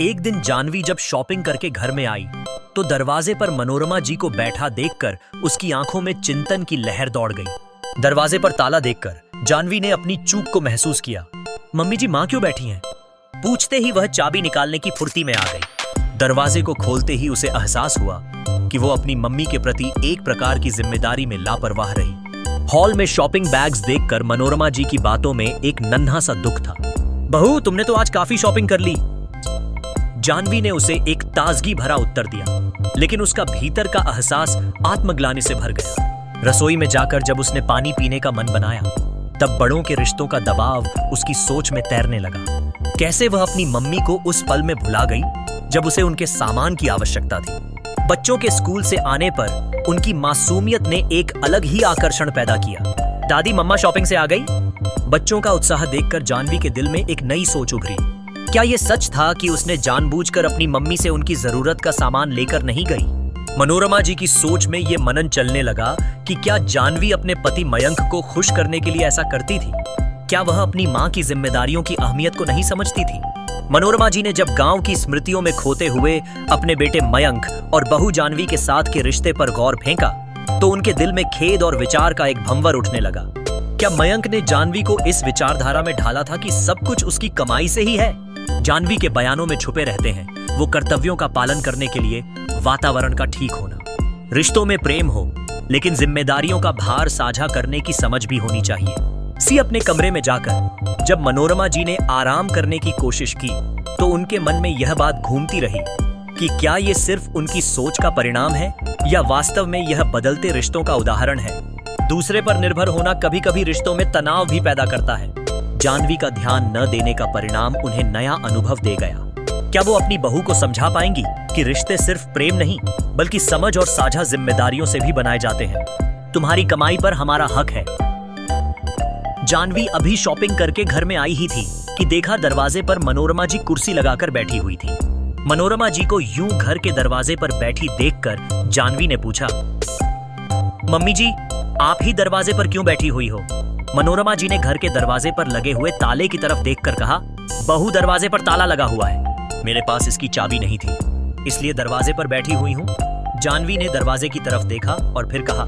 एक दिन जानवी जब शॉपिंग करके घर में आई तो दरवाजे पर मनोरमा जी को बैठा देखकर उसकी आंखों में चिंतन की लहर दौड़ गई। दरवाजे पर ताला देखकर जानवी ने अपनी चूक को महसूस किया। मम्मी जी माँ क्यों बैठी हैं? पूछते ही वह चाबी निकालने की फुर्ती में आ गई। दरवाजे को खोलते ही उसे एहसास हुआ कि वो अपनी मम्मी के प्रति एक प्रकार की जिम्मेदारी में लापरवाह रही। हॉल में शॉपिंग बैग्स देखकर मनोरमा जी की बातों में एक नन्हा सा दुख था। बहू, तुमने तो आज काफी शॉपिंग कर ली। जानवी ने उसे एक ताजगी भरा उत्तर दिया, लेकिन उसका भीतर का एहसास आत्मग्लानि से भर गया। रसोई में जाकर जब उसने पानी पीने का मन बनाया, तब बड़ों के रिश्तों का दबाव उसकी सोच में तैरने लगा। कैसे वह अपनी मम्मी को उस पल में भुला गई जब उसे उनके सामान की आवश्यकता थी। बच्चों के स्कूल से आने पर उनकी मासूमियत ने एक अलग ही आकर्षण पैदा किया। दादी, मम्मा शॉपिंग से आ गई। बच्चों का उत्साह देखकर जानवी के दिल में एक नई सोच उभरी। क्या यह सच था कि उसने जानबूझकर अपनी मम्मी से उनकी जरूरत का सामान लेकर नहीं गई? मनोरमा जी की सोच में यह मनन चलने लगा कि क्या जानवी अपने पति मयंक को खुश करने के लिए ऐसा करती थी? क्या वह अपनी माँ की जिम्मेदारियों की अहमियत को नहीं समझती थी? मनोरमा जी ने जब गांव की स्मृतियों में खोते हुए अपने बेटे मयंक और बहू जानवी के साथ के रिश्ते पर गौर फेंका, तो उनके दिल में खेद और विचार का एक भंवर उठने लगा। क्या मयंक ने जानवी को इस विचारधारा में ढाला था कि सब कुछ उसकी कमाई से ही है? जानवी के बयानों में छुपे रहते हैं वो कर्तव्यों का पालन करने के लिए वातावरण का ठीक होना। रिश्तों में प्रेम हो, लेकिन जिम्मेदारियों का भार साझा करने की समझ भी होनी चाहिए। अपने कमरे में जाकर जब मनोरमा जी ने आराम करने की कोशिश की, तो उनके मन में यह बात घूमती रही कि क्या ये सिर्फ उनकी सोच का परिणाम है या वास्तव में यह बदलते रिश्तों का उदाहरण है। दूसरे पर निर्भर होना कभी कभी रिश्तों में तनाव भी पैदा करता है। जानवी का ध्यान न देने का परिणाम उन्हें नया अनुभव दे गया। क्या वो अपनी बहू को समझा पाएंगी कि रिश्ते सिर्फ प्रेम नहीं, बल्कि समझ और साझा जिम्मेदारियों से भी बनाए जाते हैं? तुम्हारी कमाई पर हमारा हक है। जानवी अभी शॉपिंग करके घर में आई ही थी कि देखा दरवाजे पर मनोरमा जी कुर्सी लगाकर बैठी हुई थी। मनोरमा जी को यूं घर के दरवाजे पर बैठी देखकर जानवी ने पूछा, मम्मी जी, आप ही दरवाजे पर क्यों बैठी हुई हो? मनोरमा जी ने घर के दरवाजे पर लगे हुए ताले की तरफ देखकर कहा, बहू, दरवाजे पर ताला लगा हुआ है। मेरे पास इसकी चाबी नहीं थी, इसलिए दरवाजे पर बैठी हुई हूँ। जानवी ने दरवाजे की तरफ देखा और फिर कहा,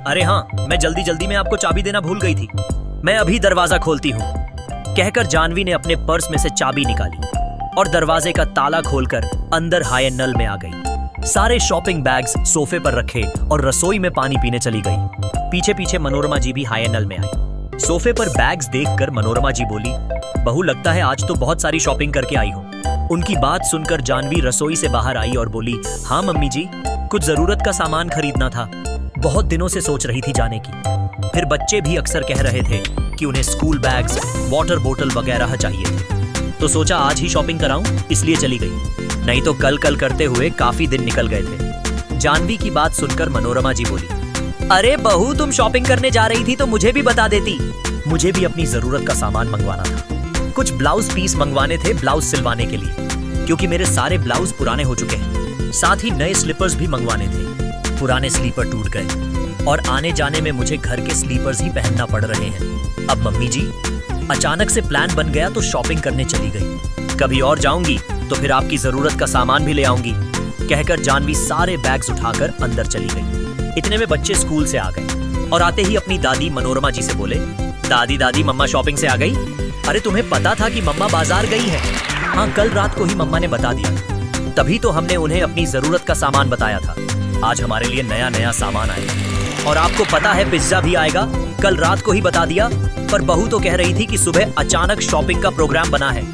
अरे हाँ, मैं जल्दी जल्दी में आपको चाबी देना भूल गई थी। मैं अभी दरवाजा खोलती हूँ। कहकर जानवी ने अपने पर्स में से चाबी निकाली और दरवाजे का ताला खोलकर अंदर हाय नल में आ गई। सारे शॉपिंग बैग्स सोफे पर रखे और रसोई में पानी पीने चली गई। पीछे पीछे मनोरमा जी भी हाय नल में आई। सोफे पर बैग्स देखकर मनोरमा जी बोली, बहू, लगता है आज तो बहुत सारी शॉपिंग करके आई हो। उनकी बात सुनकर जानवी रसोई से बाहर आई और बोली, हाँ मम्मी जी, कुछ जरूरत का सामान खरीदना था। बहुत दिनों से सोच रही थी जाने की। फिर बच्चे भी अक्सर कह रहे थे कि उन्हें स्कूल बैग्स, वाटर बोतल वगैरह चाहिए थे, तो सोचा आज ही शॉपिंग कराऊं, इसलिए चली गई। नहीं तो कल कल करते हुए काफी दिन निकल गए थे। जानवी की बात सुनकर मनोरमा जी बोली, अरे बहू, तुम शॉपिंग करने जा रही थी तो मुझे भी बता देती। मुझे भी अपनी जरूरत का सामान मंगवाना था। कुछ ब्लाउज पीस मंगवाने थे ब्लाउज सिलवाने के लिए, क्योंकि मेरे सारे ब्लाउज पुराने हो चुके हैं। साथ ही नए स्लीपर्स भी मंगवाने थे। पुराने स्लीपर टूट गए और आने जाने में मुझे घर के स्लीपर्स ही पहनना पड़ रहे हैं। अब मम्मी जी, अचानक से प्लान बन गया तो शॉपिंग करने चली गई। कभी और जाऊंगी तो फिर आपकी जरूरत का सामान भी ले आऊंगी। कहकर जानवी सारे बैग्स उठाकर अंदर चली गई। इतने में बच्चे स्कूल से आ गए और आते ही अपनी दादी मनोरमा जी से बोले, दादी दादी, मम्मा शॉपिंग से आ गई। अरे तुम्हें पता था कि मम्मा बाजार गई है? हाँ, कल रात को ही मम्मा ने बता दिया, तभी तो हमने उन्हें अपनी जरूरत का सामान बताया था। आज हमारे लिए नया नया सामान आएगा और आपको पता है पिज्जा भी आएगा। कल रात को ही बता दिया, पर बहू तो कह रही थी कि सुबह अचानक शॉपिंग का प्रोग्राम बना है।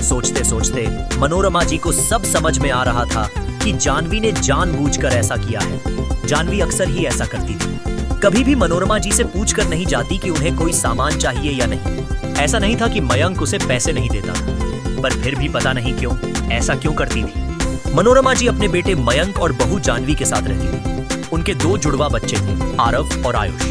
सोचते सोचते मनोरमा जी को सब समझ में आ रहा था कि जानवी ने जानबूझकर ऐसा किया है। जानवी अक्सर ही ऐसा करती थी। कभी भी मनोरमा जी से पूछकर नहीं जाती कि उन्हें कोई सामान चाहिए या नहीं। ऐसा नहीं था कि मयंक उसे पैसे नहीं देता था, पर फिर भी पता नहीं क्यों ऐसा क्यों करती थी। मनोरमा जी अपने बेटे मयंक और बहू जानवी के साथ रहती थी। उनके 2 जुड़वा बच्चे थे, आरव और आयुष।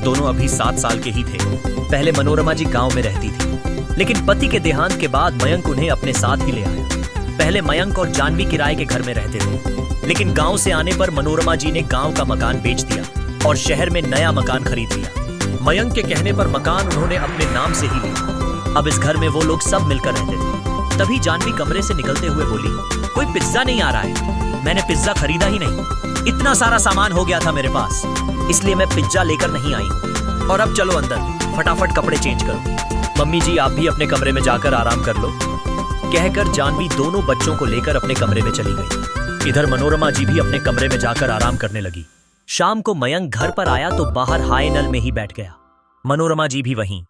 दोनों अभी 7 साल के ही थे। पहले मनोरमा जी गांव में रहती थी, लेकिन पति के देहांत के बाद मयंक उन्हें अपने साथ ही ले आया। पहले मयंक और जानवी किराए के घर में रहते थे, लेकिन गांव से आने पर मनोरमा जी ने गांव का मकान बेच दिया और शहर में नया मकान खरीद लिया। मयंक के कहने पर मकान उन्होंने अपने नाम से ही लिया। अब इस घर में वो लोग सब मिलकर रहते थे। तभी जानवी कमरे से निकलते हुए बोली, कोई पिज्जा नहीं आ रहा है। मैंने पिज्जा खरीदा ही नहीं, इतना सारा सामान हो गया था मेरे पास, इसलिए मैं पिज्जा लेकर नहीं आई हूँ। और अब चलो अंदर, फटाफट कपड़े चेंज करो। मम्मी जी आप भी अपने कमरे में जाकर आराम कर लो। कहकर जानवी दोनों बच्चों को लेकर अपने कमरे में चली गई। इधर मनोरमा जी भी अपने कमरे में जाकर आराम करने लगी। शाम को मयंक घर पर आया तो बाहर हाय नल में ही बैठ गया। मनोरमा जी भी वहीं।